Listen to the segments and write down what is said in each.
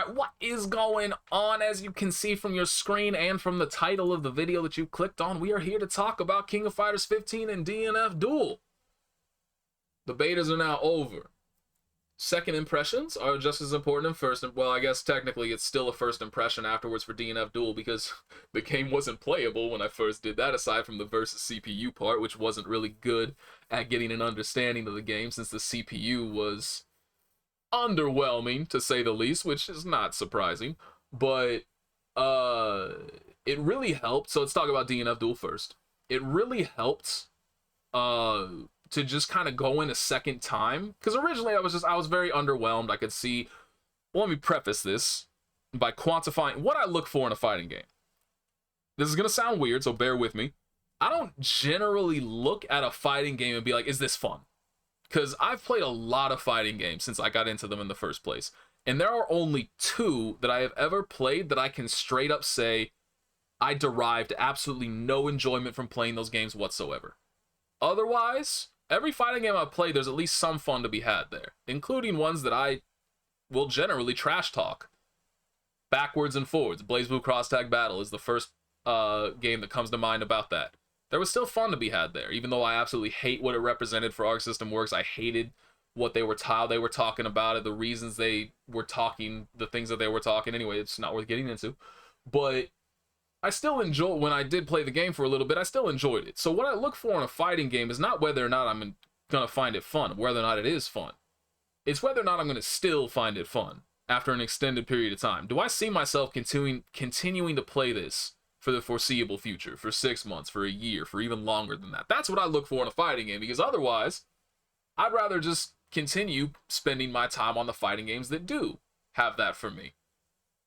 Alright, what is going on? As you can see from your screen and from the title of the video that you clicked on, we are here to talk about King of Fighters 15 and DNF Duel. The betas are now over. Second impressions are just as important as first. Well, I guess technically it's still a first impression afterwards for DNF Duel because the game wasn't playable when I first did that, aside from the versus CPU part, which wasn't really good at getting an understanding of the game since the CPU was underwhelming, to say the least, which is not surprising. But it really helped. So let's talk about DNF Duel first. It really helped to just kind of go in a second time, because originally I was very underwhelmed. I could see, well, let me preface this by quantifying what I look for in a fighting game. This is gonna sound weird, so bear with me. I don't generally look at a fighting game and be like, is this fun? Because I've played a lot of fighting games since I got into them in the first place, and there are only two that I have ever played that I can straight up say I derived absolutely no enjoyment from playing those games whatsoever. Otherwise, every fighting game I've played, there's at least some fun to be had there, including ones that I will generally trash talk backwards and forwards. BlazBlue Cross Tag Battle is the first game that comes to mind about that. There was still fun to be had there, even though I absolutely hate what it represented for Arc System Works. I hated what they were how they were talking about it, the reasons they were talking, the things that they were talking. Anyway, it's not worth getting into. But I still enjoy, when I did play the game for a little bit, I still enjoyed it. So what I look for in a fighting game is not whether or not I'm going to find it fun, whether or not it is fun. It's whether or not I'm going to still find it fun after an extended period of time. Do I see myself continuing to play this for the foreseeable future, for 6 months, for a year, for even longer than that? That's what I look for in a fighting game, because otherwise, I'd rather just continue spending my time on the fighting games that do have that for me.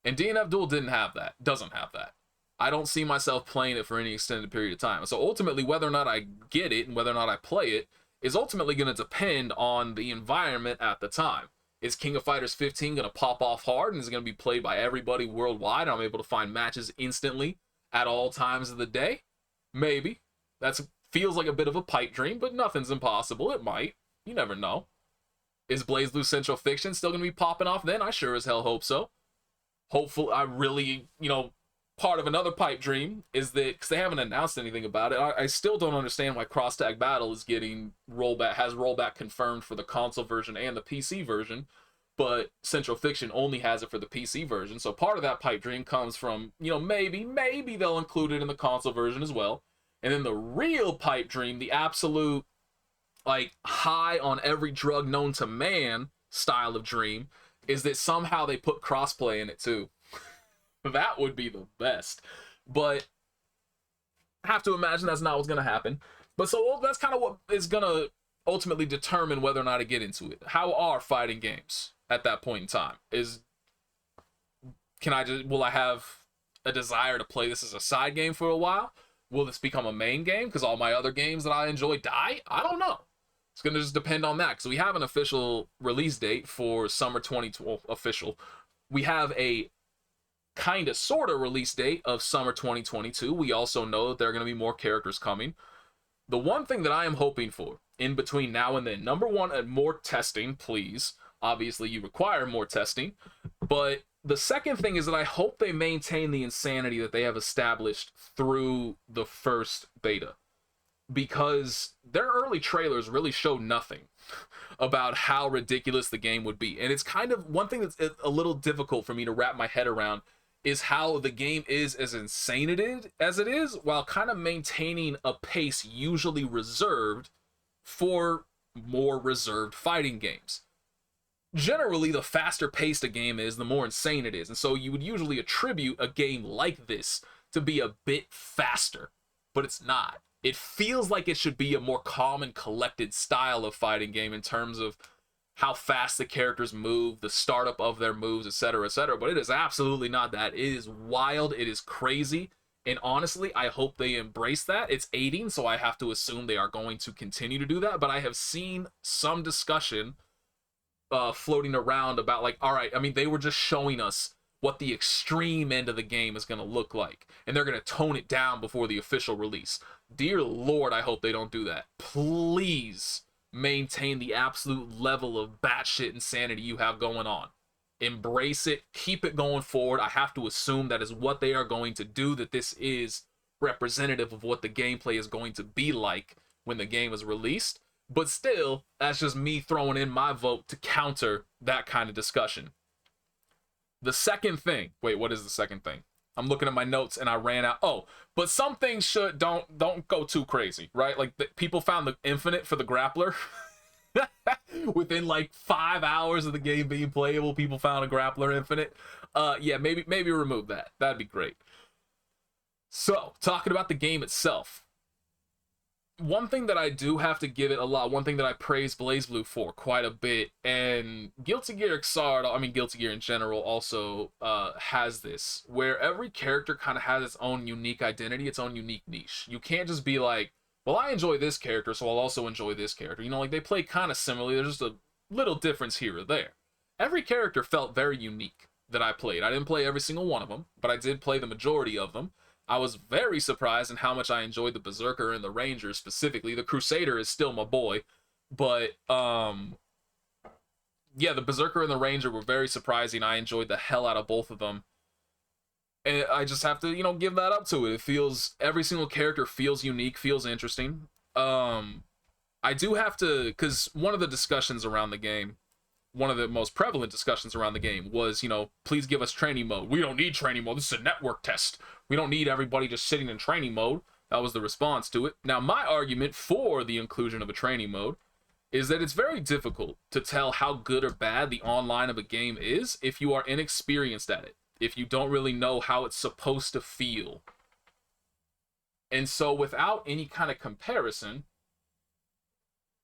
And DNF Duel didn't have that, doesn't have that. I don't see myself playing it for any extended period of time. So ultimately, whether or not I get it and whether or not I play it is ultimately going to depend on the environment at the time. Is King of Fighters 15 going to pop off hard and is it going to be played by everybody worldwide, and I'm able to find matches instantly at all times of the day? Maybe. That feels like a bit of a pipe dream, but nothing's impossible. It might. You never know. Is BlazBlue Central Fiction still going to be popping off then? I sure as hell hope so. Hopefully, I really, part of another pipe dream is that, because they haven't announced anything about it, I still don't understand why Cross Tag Battle is getting has rollback confirmed for the console version and the PC version, but Central Fiction only has it for the PC version. So part of that pipe dream comes from, maybe they'll include it in the console version as well. And then the real pipe dream, the absolute, high on every drug known to man style of dream, is that somehow they put crossplay in it too. That would be the best, but I have to imagine that's not what's going to happen. But so that's kind of what is going to ultimately determine whether or not I get into it. How are fighting games at that point in time? Will I have a desire to play this as a side game for a while? Will this become a main game because all my other games that I enjoy die? I don't know. It's going to just depend on that, because we have an official release date for summer 2012. Official. We have a kind of sort of release date of summer 2022. We also know that there are going to be more characters coming. The one thing that I am hoping for in between now and then, number one, more testing, please. Obviously, you require more testing. But the second thing is that I hope they maintain the insanity that they have established through the first beta, because their early trailers really showed nothing about how ridiculous the game would be. And it's kind of one thing that's a little difficult for me to wrap my head around, is how the game is as insane as it is, while kind of maintaining a pace usually reserved for more reserved fighting games. Generally, the faster paced a game is, the more insane it is. And so you would usually attribute a game like this to be a bit faster, but it's not. It feels like it should be a more calm and collected style of fighting game in terms of how fast the characters move, the startup of their moves, etc., etc. But it is absolutely not that. It is wild. It is crazy. And honestly, I hope they embrace that. It's 18, so I have to assume they are going to continue to do that. But I have seen some discussion floating around about, all right, they were just showing us what the extreme end of the game is going to look like, and they're going to tone it down before the official release. Dear Lord, I hope they don't do that. Please maintain the absolute level of batshit insanity you have going on. embrace it, keep it going forward. I have to assume that is what they are going to do, that this is representative of what the gameplay is going to be like when the game is released. But still, that's just me throwing in my vote to counter that kind of discussion. The second thing, wait, what is the second thing? I'm looking at my notes and I ran out. Oh, but some things don't go too crazy, right? Like people found the infinite for the grappler. Within like 5 hours of the game being playable, people found a grappler infinite. Yeah, maybe remove that. That'd be great. So, talking about the game itself. One thing that I do have to give it a lot, one thing that I praise BlazBlue for quite a bit, and Guilty Gear Xrd, I mean Guilty Gear in general also has this, where every character kind of has its own unique identity, its own unique niche. You can't just be like, well, I enjoy this character, so I'll also enjoy this character. You know, like they play kind of similarly, there's just a little difference here or there. Every character felt very unique that I played. I didn't play every single one of them, but I did play the majority of them. I was very surprised in how much I enjoyed the Berserker and the Ranger specifically. The Crusader is still my boy, but yeah, the Berserker and the Ranger were very surprising. I enjoyed the hell out of both of them. And I just have to, you know, give that up to it. It feels, every single character feels unique, feels interesting. I do have to, because one of the discussions around the game, one of the most prevalent discussions around the game was, you know, please give us training mode. We don't need training mode. This is a network test. We don't need everybody just sitting in training mode. That was the response to it. Now, my argument for the inclusion of a training mode is that it's very difficult to tell how good or bad the online of a game is if you are inexperienced at it, if you don't really know how it's supposed to feel. And so without any kind of comparison,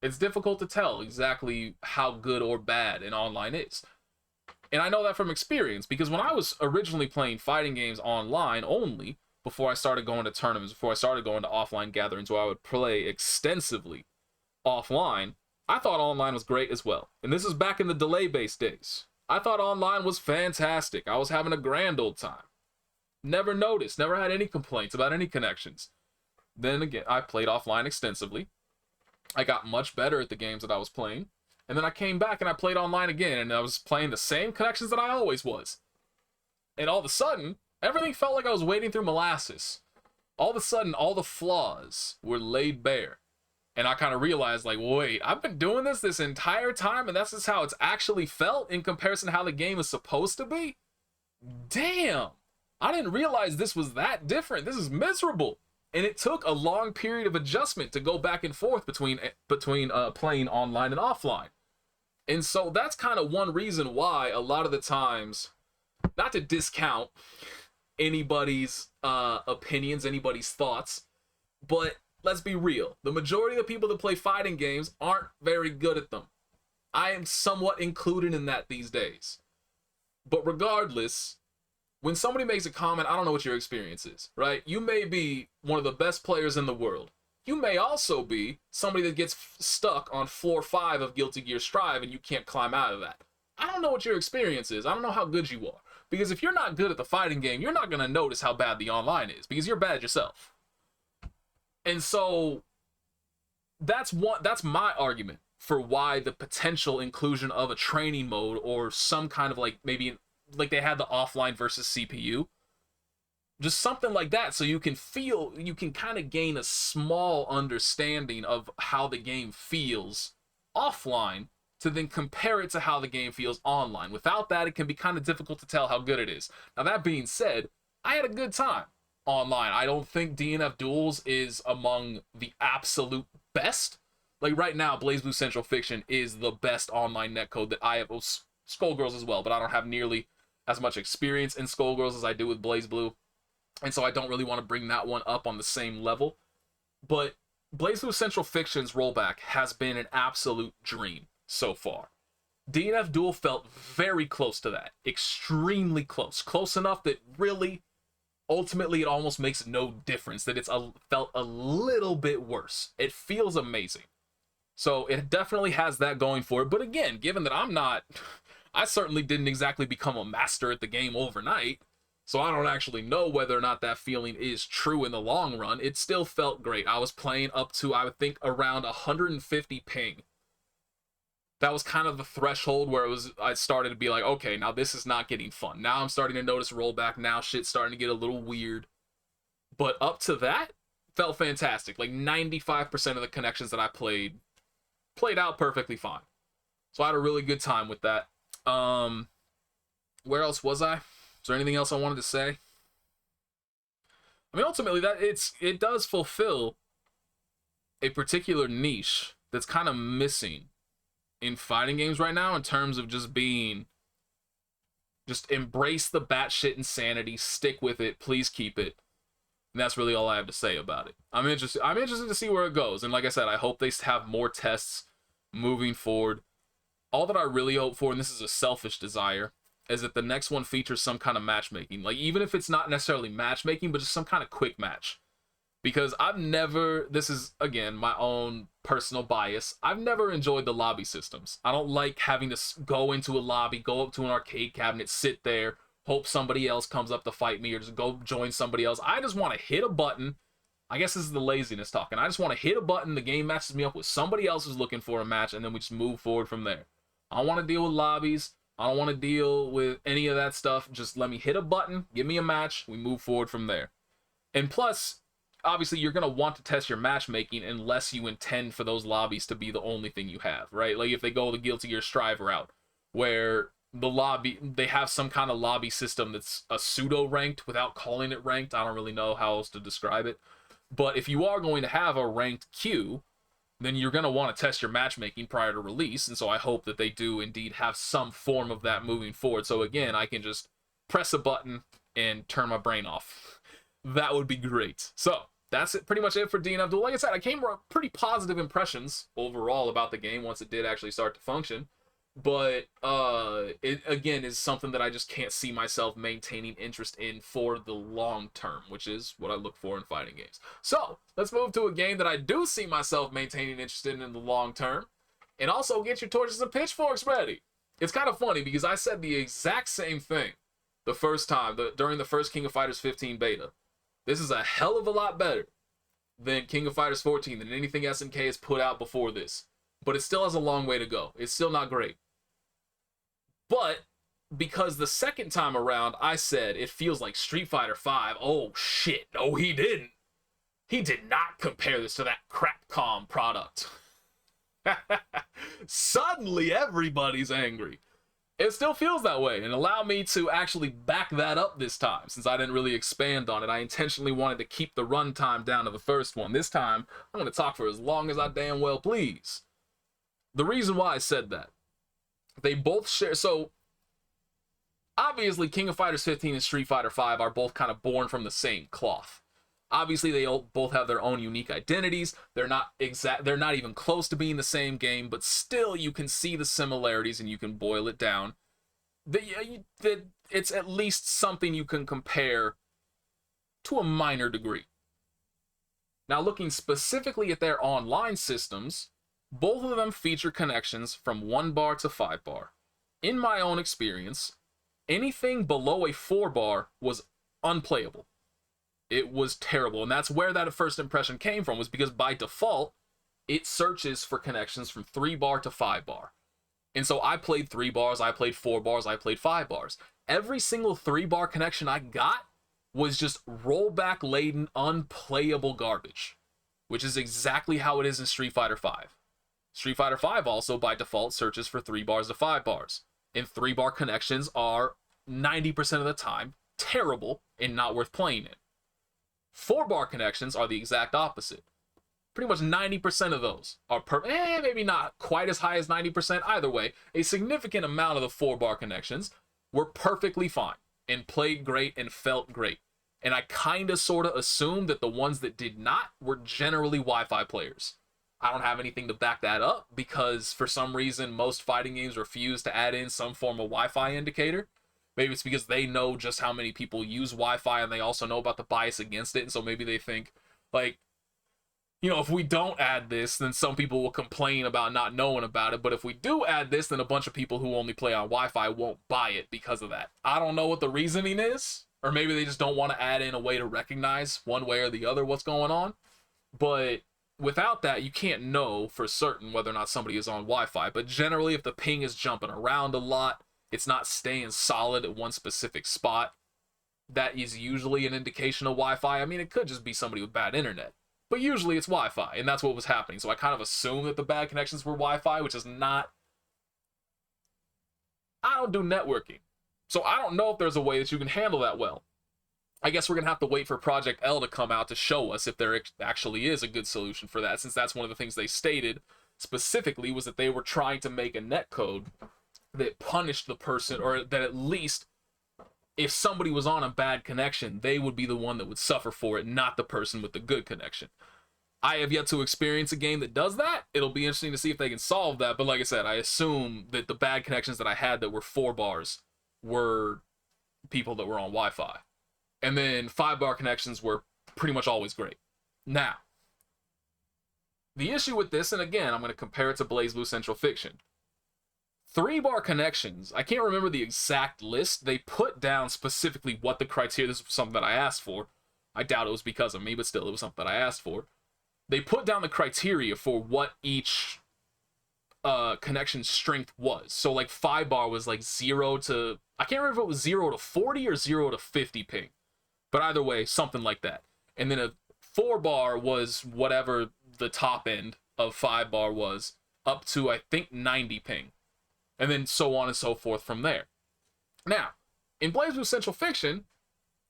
it's difficult to tell exactly how good or bad an online is. And I know that from experience, because when I was originally playing fighting games online only, before I started going to tournaments, before I started going to offline gatherings where I would play extensively offline, I thought online was great as well. And this is back in the delay-based days. I thought online was fantastic. I was having a grand old time. Never noticed, never had any complaints about any connections. Then again, I played offline extensively. I got much better at the games that I was playing. And then I came back and I played online again, and I was playing the same connections that I always was. And all of a sudden, everything felt like I was wading through molasses. All of a sudden, all the flaws were laid bare. And I kind of realized, like, wait, I've been doing this entire time, and that's just how it's actually felt in comparison to how the game is supposed to be? Damn! I didn't realize this was that different. This is miserable. And it took a long period of adjustment to go back and forth between playing online and offline. And so that's kind of one reason why a lot of the times, not to discount anybody's opinions, anybody's thoughts, but let's be real. The majority of the people that play fighting games aren't very good at them. I am somewhat included in that these days. But regardless, when somebody makes a comment, I don't know what your experience is, right? You may be one of the best players in the world. You may also be somebody that gets stuck on floor 5 of Guilty Gear Strive and you can't climb out of that. I don't know what your experience is. I don't know how good you are. Because if you're not good at the fighting game, you're not going to notice how bad the online is, because you're bad yourself. And so that's my argument for why the potential inclusion of a training mode, or some kind of, like, maybe like they had the offline versus CPU, just something like that, so you can kind of gain a small understanding of how the game feels offline to then compare it to how the game feels online. Without that, it can be kind of difficult to tell how good it is. Now, that being said, I had a good time online. I don't think DNF Duels is among the absolute best. Like right now, BlazBlue Central Fiction is the best online netcode that I have. Well, Skullgirls as well, but I don't have nearly as much experience in Skullgirls as I do with BlazBlue. And so I don't really want to bring that one up on the same level. But BlazBlue Central Fiction's rollback has been an absolute dream so far. DNF Duel felt very close to that. Extremely close. Close enough that really, ultimately, it almost makes no difference. That it's felt a little bit worse. It feels amazing. So it definitely has that going for it. But again, given that I certainly didn't exactly become a master at the game overnight, so I don't actually know whether or not that feeling is true in the long run. It still felt great. I was playing up to, I would think, around 150 ping that was kind of the threshold where I started to be like, okay, now this is not getting fun. Now I'm starting to notice rollback. Now shit's starting to get a little weird. But up to that, felt fantastic. Like 95% of the connections that I played out perfectly fine. So I had a really good time with that. Where else was I? Is there anything else I wanted to say? I mean, ultimately, it does fulfill a particular niche that's kind of missing in fighting games right now, in terms of just embrace the batshit insanity, stick with it, please keep it. And that's really all I have to say about it. I'm interested to see where it goes. And like I said, I hope they have more tests moving forward. All that I really hope for, and this is a selfish desire, is that the next one features some kind of matchmaking. Like, even if it's not necessarily matchmaking, but just some kind of quick match. Because this is, again, my own personal bias, I've never enjoyed the lobby systems. I don't like having to go into a lobby, go up to an arcade cabinet, sit there, hope somebody else comes up to fight me, or just go join somebody else. I just want to hit a button. I guess this is the laziness talking. I just want to hit a button, the game matches me up with somebody else who's looking for a match, and then we just move forward from there. I don't want to deal with lobbies. I don't want to deal with any of that stuff. Just let me hit a button, give me a match, we move forward from there. And plus, obviously, you're going to want to test your matchmaking unless you intend for those lobbies to be the only thing you have, right? Like if they go the Guilty Gear Strive route, where they have some kind of lobby system that's a pseudo-ranked without calling it ranked. I don't really know how else to describe it. But if you are going to have a ranked queue, then you're going to want to test your matchmaking prior to release. And so I hope that they do indeed have some form of that moving forward. So again, I can just press a button and turn my brain off. That would be great. So that's pretty much it for DNF Duel. Like I said, I came with pretty positive impressions overall about the game once it did actually start to function. But it again is something that I just can't see myself maintaining interest in for the long term, which is what I look for in fighting games. So let's move to a game that I do see myself maintaining interest in the long term, and also get your torches and pitchforks ready. It's kind of funny because I said the exact same thing the first time during the first King of Fighters 15 beta. This is a hell of a lot better than King of Fighters 14, than anything SNK has put out before this. But it still has a long way to go. It's still not great. But because the second time around I said it feels like Street Fighter V, oh shit, no he didn't. He did not compare this to that Crapcom product. Suddenly everybody's angry. It still feels that way, and allow me to actually back that up this time, since I didn't really expand on it. I intentionally wanted to keep the runtime down to the first one. This time, I'm going to talk for as long as I damn well please. The reason why I said that, they both share, so obviously King of Fighters 15 and Street Fighter V are both kind of born from the same cloth. Obviously they both have their own unique identities. They're not even close to being the same game, but still you can see the similarities and you can boil it down. That it's at least something you can compare to a minor degree. Now looking specifically at their online systems, both of them feature connections from 1 bar to 5 bar. In my own experience, anything below a 4 bar was unplayable. It was terrible, and that's where that first impression came from, was because by default, it searches for connections from 3 bar to 5 bar. And so I played 3 bars, I played 4 bars, I played 5 bars. Every single 3 bar connection I got was just rollback-laden, unplayable garbage, which is exactly how it is in Street Fighter V. Street Fighter V also, by default, searches for 3 bars to 5 bars. And 3 bar connections are 90% of the time terrible and not worth playing in. 4 bar connections are the exact opposite. Pretty much 90% of those are maybe not quite as high as 90%. Either way, a significant amount of the 4 bar connections were perfectly fine and played great and felt great. And I kind of sort of assumed that the ones that did not were generally Wi-Fi players. I don't have anything to back that up because for some reason most fighting games refuse to add in some form of Wi-Fi indicator. Maybe it's because they know just how many people use Wi-Fi and they also know about the bias against it. And so maybe they think, like, you know, if we don't add this, then some people will complain about not knowing about it. But if we do add this, then a bunch of people who only play on Wi-Fi won't buy it because of that. I don't know what the reasoning is. Or maybe they just don't want to add in a way to recognize one way or the other what's going on. But without that, you can't know for certain whether or not somebody is on Wi-Fi. But generally, if the ping is jumping around a lot, it's not staying solid at one specific spot, that is usually an indication of Wi-Fi. I mean, it could just be somebody with bad internet, but usually it's Wi-Fi, and that's what was happening. So I kind of assumed that the bad connections were Wi-Fi, which is not. I don't do networking, so I don't know if there's a way that you can handle that well. I guess we're going to have to wait for Project L to come out to show us if there actually is a good solution for that, since that's one of the things they stated specifically was that they were trying to make a netcode that punished the person, or that at least if somebody was on a bad connection, they would be the one that would suffer for it, not the person with the good connection. I have yet to experience a game that does that. It'll be interesting to see if they can solve that, but like I said, I assume that the bad connections that I had that were 4 bars were people that were on Wi-Fi. And then 5-bar connections were pretty much always great. Now, the issue with this, and again, I'm going to compare it to BlazBlue Central Fiction. 3-bar connections, I can't remember the exact list. They put down specifically what the criteria, this was something that I asked for. I doubt it was because of me, but still, it was something that I asked for. They put down the criteria for what each connection strength was. So like 5-bar was like 0 to, I can't remember if it was 0 to 40 or 0 to 50 ping. But either way, something like that. And then a 4-bar was whatever the top end of 5-bar was, up to, I think, 90 ping. And then so on and so forth from there. Now, in BlazBlue Central Fiction,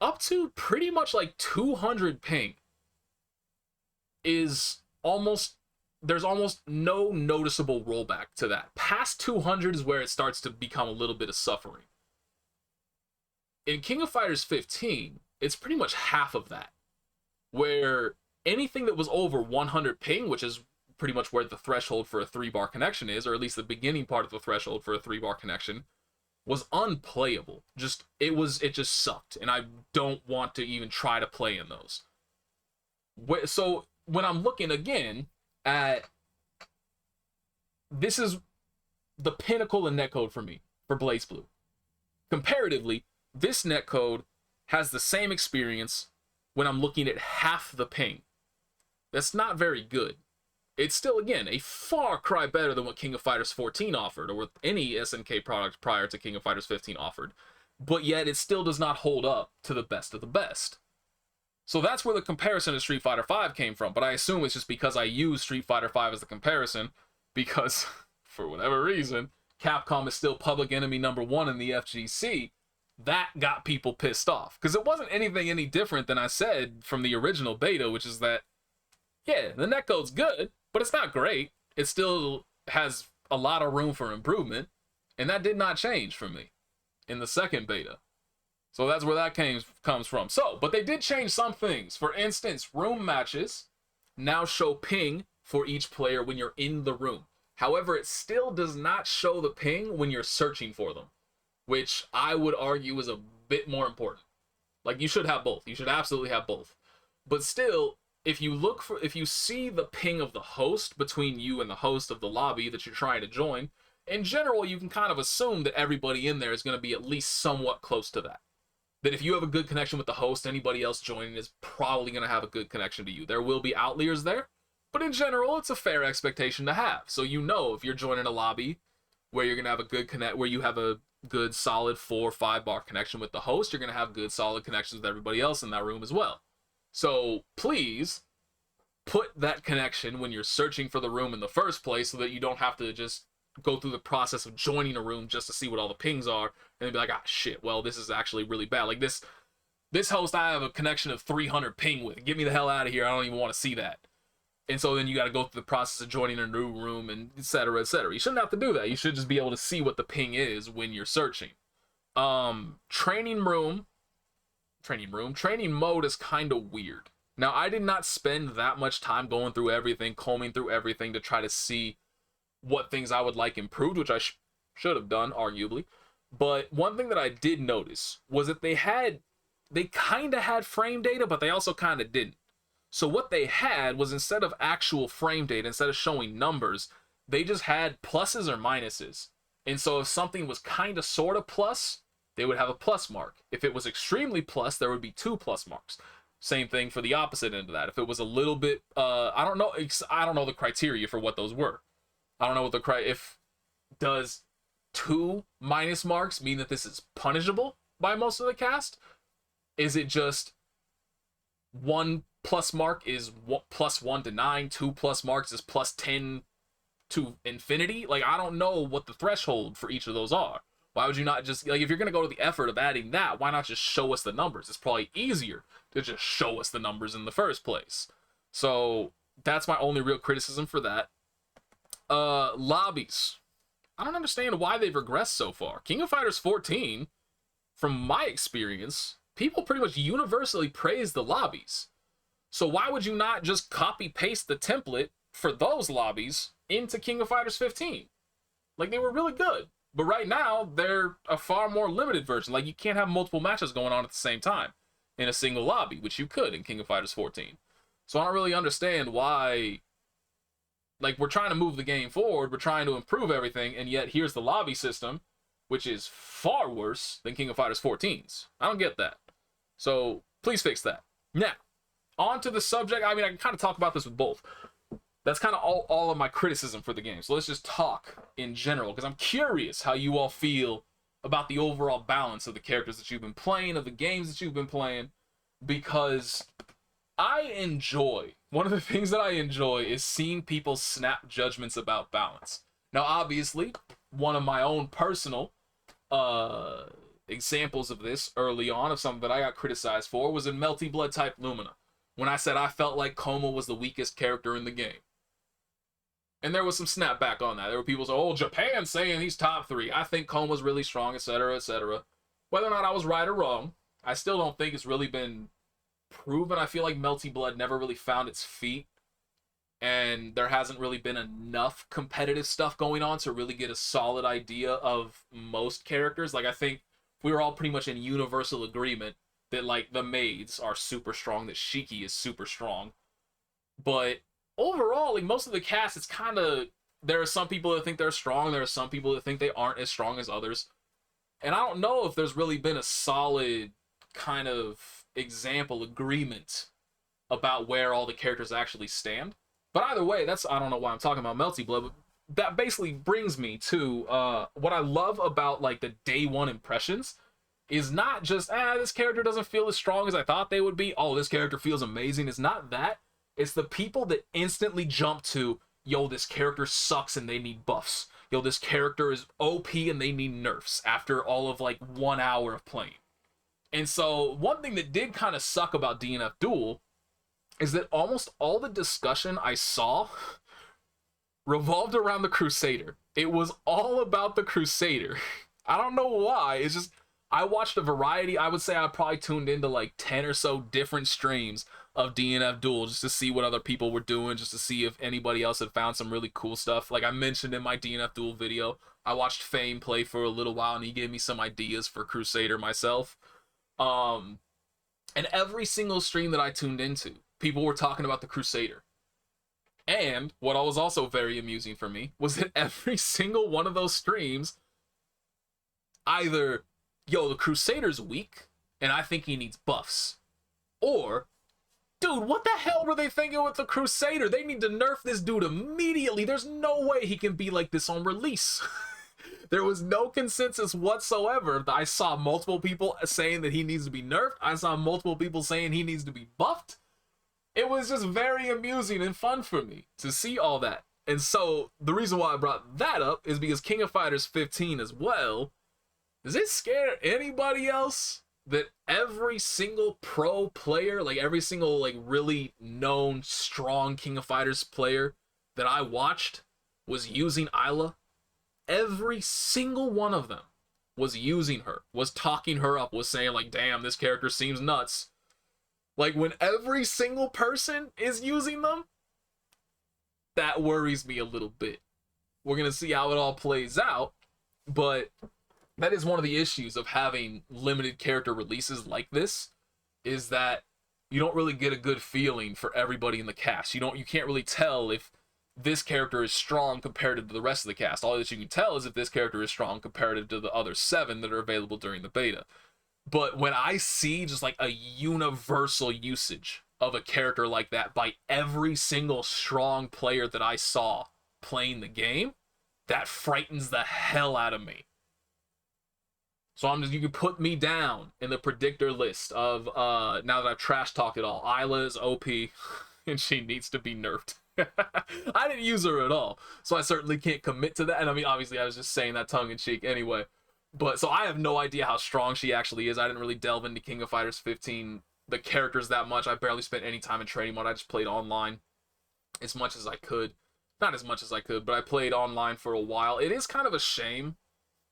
up to pretty much like 200 ping is almost, there's almost no noticeable rollback to that. Past 200 is where it starts to become a little bit of suffering. In King of Fighters 15, it's pretty much half of that, where anything that was over 100 ping, which is pretty much where the threshold for a 3-bar connection is, or at least the beginning part of the threshold for a 3-bar connection, was unplayable. It just sucked, and I don't want to even try to play in those. So when I'm looking again at, this is the pinnacle in netcode for me, for BlazBlue. Comparatively, this netcode has the same experience when I'm looking at half the ping. That's not very good. It's still, again, a far cry better than what King of Fighters 14 offered, or what any SNK product prior to King of Fighters 15 offered. But yet, it still does not hold up to the best of the best. So that's where the comparison to Street Fighter V came from, but I assume it's just because I use Street Fighter V as the comparison, because, for whatever reason, Capcom is still public enemy #1 in the FGC. That got people pissed off, because it wasn't anything any different than I said from the original beta, which is that, yeah, the netcode's good, but it's not great. It still has a lot of room for improvement, and that did not change for me in the second beta. So that's where that comes from. So, but they did change some things. For instance, room matches now show ping for each player when you're in the room. However, it still does not show the ping when you're searching for them, which I would argue is a bit more important. Like, you should have both. You should absolutely have both. But still, if you see the ping of the host between you and the host of the lobby that you're trying to join, in general, you can kind of assume that everybody in there is going to be at least somewhat close to that. That if you have a good connection with the host, anybody else joining is probably going to have a good connection to you. There will be outliers there, but in general, it's a fair expectation to have. So you know if you're joining a lobby where you're going to have a good where you have a good solid 4 or 5 bar connection with the host, you're going to have good solid connections with everybody else in that room as well. So please put that connection when you're searching for the room in the first place, so that you don't have to just go through the process of joining a room just to see what all the pings are, and then be like, ah, shit, well, this is actually really bad. Like, this host I have a connection of 300 ping with. Get me the hell out of here. I don't even want to see that. And so then you got to go through the process of joining a new room, and et cetera, et cetera. You shouldn't have to do that. You should just be able to see what the ping is when you're searching. Training mode is kind of weird. Now, I did not spend that much time going through everything, combing through everything to try to see what things I would like improved, which I should have done, arguably. But one thing that I did notice was that they kind of had frame data, but they also kind of didn't. So what they had was, instead of actual frame data, instead of showing numbers, they just had pluses or minuses. And so if something was kind of sort of plus, they would have a plus mark. If it was extremely plus, there would be 2 plus marks. Same thing for the opposite end of that. If it was a little bit, I don't know the criteria for what those were. I don't know what if does 2 minus marks mean that this is punishable by most of the cast? Is it just 1 plus mark is +1 to 9, 2 plus marks is +10 to infinity? Like, I don't know what the threshold for each of those are. Why would you not just, like, if you're going to go to the effort of adding that, why not just show us the numbers? It's probably easier to just show us the numbers in the first place. So that's my only real criticism for that. Lobbies. I don't understand why they've regressed so far. King of Fighters 14, from my experience, people pretty much universally praise the lobbies. So why would you not just copy paste the template for those lobbies into King of Fighters 15? Like, they were really good. But right now, they're a far more limited version. Like, you can't have multiple matches going on at the same time in a single lobby, which you could in King of Fighters 14. So I don't really understand why, like, we're trying to move the game forward, we're trying to improve everything, and yet here's the lobby system, which is far worse than King of Fighters 14's. I don't get that. So please fix that. Now, on to the subject. I mean, I can kind of talk about this with both. That's kind of all of my criticism for the game. So let's just talk in general, because I'm curious how you all feel about the overall balance of the characters that you've been playing, of the games that you've been playing, because one of the things that I enjoy is seeing people snap judgments about balance. Now, obviously, one of my own personal examples of this early on, of something that I got criticized for, was in Melty Blood type Lumina, when I said I felt like Koma was the weakest character in the game. And there was some snapback on that. There were people saying, oh, Japan's saying he's top 3. I think Koma's really strong, etc., etc. Whether or not I was right or wrong, I still don't think it's really been proven. I feel like Melty Blood never really found its feet, and there hasn't really been enough competitive stuff going on to really get a solid idea of most characters. Like, I think we were all pretty much in universal agreement that, like, the maids are super strong, that Shiki is super strong. But overall, like, most of the cast, it's kind of, there are some people that think they're strong, there are some people that think they aren't as strong as others. And I don't know if there's really been a solid kind of agreement about where all the characters actually stand. But either way, I don't know why I'm talking about Melty Blood, but that basically brings me to what I love about, like, the day one impressions is not just, this character doesn't feel as strong as I thought they would be. Oh, this character feels amazing. It's not that. It's the people that instantly jump to, yo, this character sucks and they need buffs. Yo, this character is OP and they need nerfs after all of, like, 1 hour of playing. And so one thing that did kind of suck about DNF Duel is that almost all the discussion I saw revolved around the Crusader. It was all about the Crusader. I don't know why. It's just, I watched a variety. I would say I probably tuned into like 10 or so different streams of DNF Duel just to see what other people were doing, just to see if anybody else had found some really cool stuff. Like I mentioned in my DNF Duel video, I watched Fame play for a little while and he gave me some ideas for Crusader myself. And every single stream that I tuned into, people were talking about the Crusader. And what was also very amusing for me was that every single one of those streams, either, yo, the Crusader's weak and I think he needs buffs, or, dude, what the hell were they thinking with the Crusader? They need to nerf this dude immediately. There's no way he can be like this on release. There was no consensus whatsoever. I saw multiple people saying that he needs to be nerfed. I saw multiple people saying he needs to be buffed. It was just very amusing and fun for me to see all that. And so the reason why I brought that up is because King of Fighters 15 as well, does it scare anybody else that every single pro player, like every single like really known strong King of Fighters player that I watched was using Isla? Every single one of them was using her, was talking her up, was saying like, damn, this character seems nuts. Like, when every single person is using them, that worries me a little bit. We're going to see how it all plays out, but that is one of the issues of having limited character releases like this, is that you don't really get a good feeling for everybody in the cast. You can't really tell if this character is strong compared to the rest of the cast. All that you can tell is if this character is strong compared to the other 7 that are available during the beta. But when I see just like a universal usage of a character like that by every single strong player that I saw playing the game, that frightens the hell out of me. So you can put me down in the predictor list of now that I've trash talked it all. Isla is OP and she needs to be nerfed. I didn't use her at all, so I certainly can't commit to that. And I mean, obviously, I was just saying that tongue in cheek anyway. But so I have no idea how strong she actually is. I didn't really delve into King of Fighters 15, the characters that much. I barely spent any time in training mode. I just played online as much as I could. Not as much as I could, but I played online for a while. It is kind of a shame,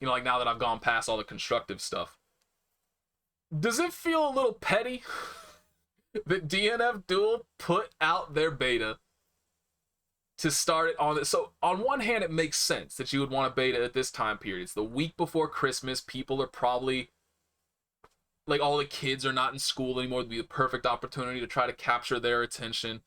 you know, like now that I've gone past all the constructive stuff. Does it feel a little petty that DNF Duel put out their beta to start it on this? So on one hand, it makes sense that you would want a beta at this time period. It's the week before Christmas. People are probably, like, all the kids are not in school anymore. It'd be the perfect opportunity to try to capture their attention.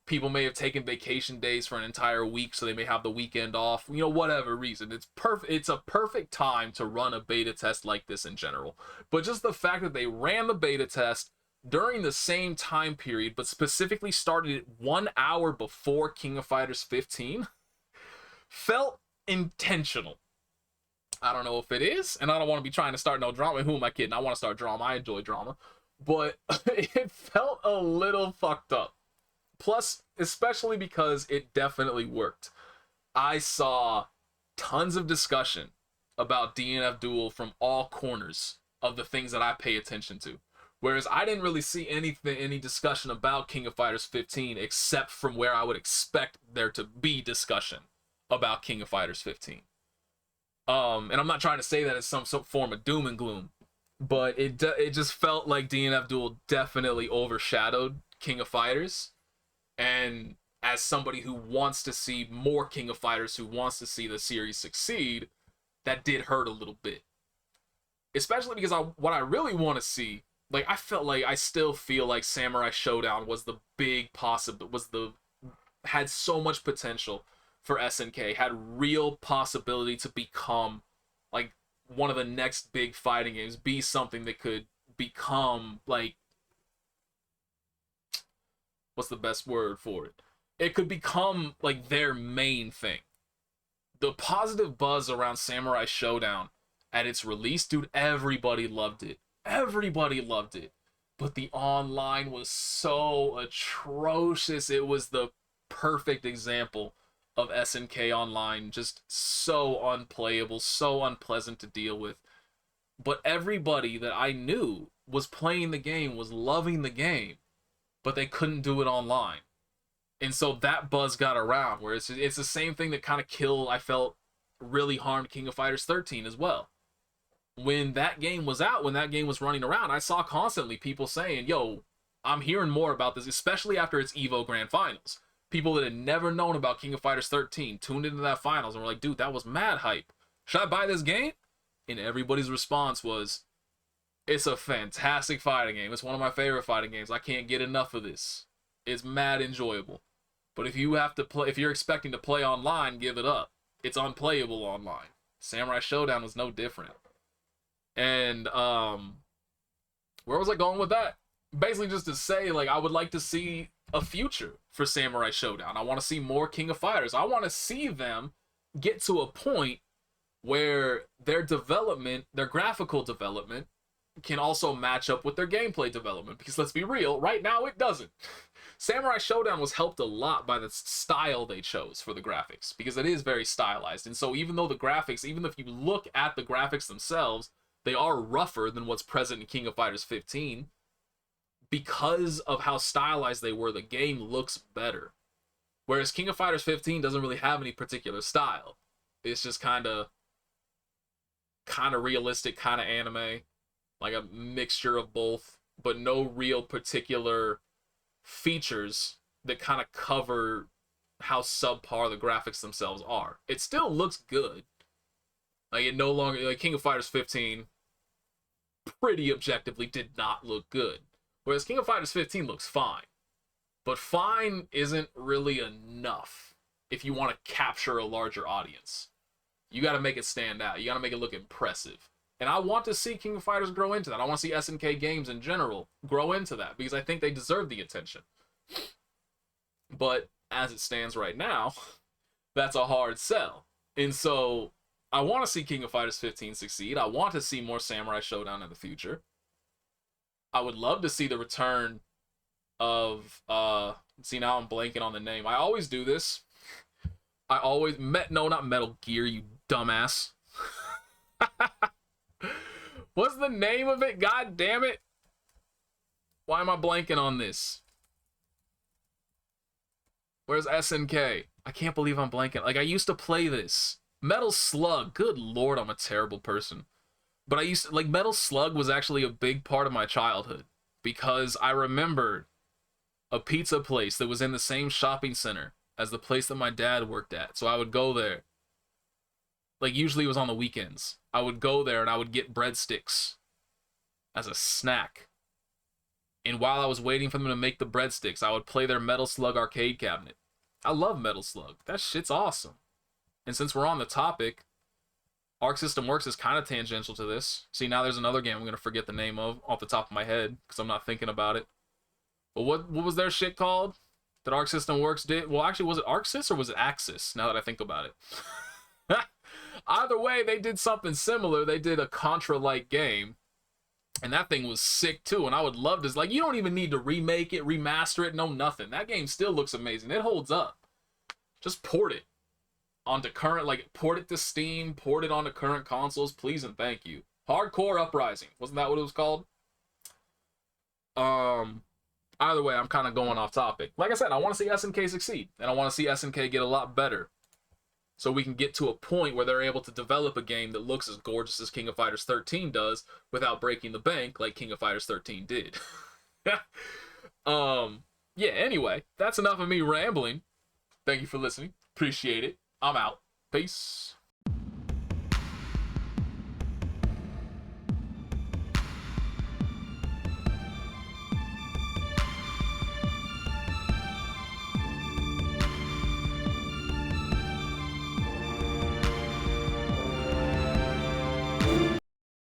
People may have taken vacation days for an entire week, so they may have the weekend off, you know, whatever reason. It's a perfect time to run a beta test like this in general. But just the fact that they ran the beta test during the same time period, but specifically started it 1 hour before King of Fighters 15, felt intentional. I don't know if it is, and I don't want to be trying to start no drama. Who am I kidding? I want to start drama. I enjoy drama. But it felt a little fucked up. Plus, especially because it definitely worked. I saw tons of discussion about DNF Duel from all corners of the things that I pay attention to. Whereas I didn't really see any discussion about King of Fighters 15 except from where I would expect there to be discussion about King of Fighters 15. And I'm not trying to say that it's some form of doom and gloom, but it just felt like DNF Duel definitely overshadowed King of Fighters. And as somebody who wants to see more King of Fighters, who wants to see the series succeed, that did hurt a little bit. Especially because what I really want to see, like, I still feel like Samurai Showdown was the big had so much potential for SNK, had real possibility to become like one of the next big fighting games, be something that could become like, what's the best word for it? It could become like their main thing. The positive buzz around Samurai Showdown at its release, dude, everybody loved it. Everybody loved it. But the online was so atrocious. It was the perfect example of SNK Online. Just so unplayable, so unpleasant to deal with. But everybody that I knew was playing the game, was loving the game, but they couldn't do it online. And so that buzz got around, where it's the same thing that kind of I felt really harmed King of Fighters 13 as well. When that game was out, when that game was running around, I saw constantly people saying, yo, I'm hearing more about this, especially after its EVO Grand Finals. People that had never known about King of Fighters 13 tuned into that finals and were like, dude, that was mad hype. Should I buy this game? And everybody's response was, it's a fantastic fighting game. It's one of my favorite fighting games. I can't get enough of this. It's mad enjoyable. But if you're expecting to play online, give it up. It's unplayable online. Samurai Showdown was no different. And where was I going with that? Basically just to say, like, I would like to see a future for Samurai Showdown. I want to see more King of Fighters. I want to see them get to a point where their development, their graphical development, can also match up with their gameplay development. Because let's be real, right now it doesn't. Samurai Showdown was helped a lot by the style they chose for the graphics, because it is very stylized. And so even though the graphics, even if you look at the graphics themselves, they are rougher than what's present in King of Fighters 15, because of how stylized they were, the game looks better. Whereas King of Fighters 15 doesn't really have any particular style. It's just kind of realistic, kind of anime, like a mixture of both, but no real particular features that kind of cover how subpar the graphics themselves are. It still looks good. Like, it no longer, like, King of Fighters 15 pretty objectively did not look good. Whereas King of Fighters 15 looks fine. But fine isn't really enough if you want to capture a larger audience. You got to make it stand out. You got to make it look impressive. And I want to see King of Fighters grow into that. I want to see SNK games in general grow into that because I think they deserve the attention. But as it stands right now, that's a hard sell. And so I want to see King of Fighters 15 succeed. I want to see more Samurai Showdown in the future. I would love to see the return of see, now I'm blanking on the name. I always do this. No, not Metal Gear, you dumbass. What's the name of it? God damn it. Why am I blanking on this? Where's SNK? I can't believe I'm blanking. Like, I used to play this. Metal Slug. Good lord, I'm a terrible person. But I used to, like, Metal Slug was actually a big part of my childhood. Because I remembered a pizza place that was in the same shopping center as the place that my dad worked at. So I would go there. Like, usually it was on the weekends. I would go there and I would get breadsticks as a snack. And while I was waiting for them to make the breadsticks, I would play their Metal Slug arcade cabinet. I love Metal Slug. That shit's awesome. And since we're on the topic, Arc System Works is kind of tangential to this. See, now there's another game I'm going to forget the name of off the top of my head because I'm not thinking about it. But what was their shit called that Arc System Works did? Well, actually, was it ArcSys or was it Axis, now that I think about it? Either way, they did something similar. They did a Contra-like game. And that thing was sick too. And I would love to, like, you don't even need to remake it, remaster it, no nothing. That game still looks amazing. It holds up. Just port it onto current, like, port it to Steam, port it onto current consoles, please and thank you. Hardcore Uprising. Wasn't that what it was called? Either way, I'm kind of going off topic. Like I said, I want to see SNK succeed. And I want to see SNK get a lot better. So we can get to a point where they're able to develop a game that looks as gorgeous as King of Fighters 13 does without breaking the bank like King of Fighters 13 did. Yeah, anyway, that's enough of me rambling. Thank you for listening. Appreciate it. I'm out. Peace.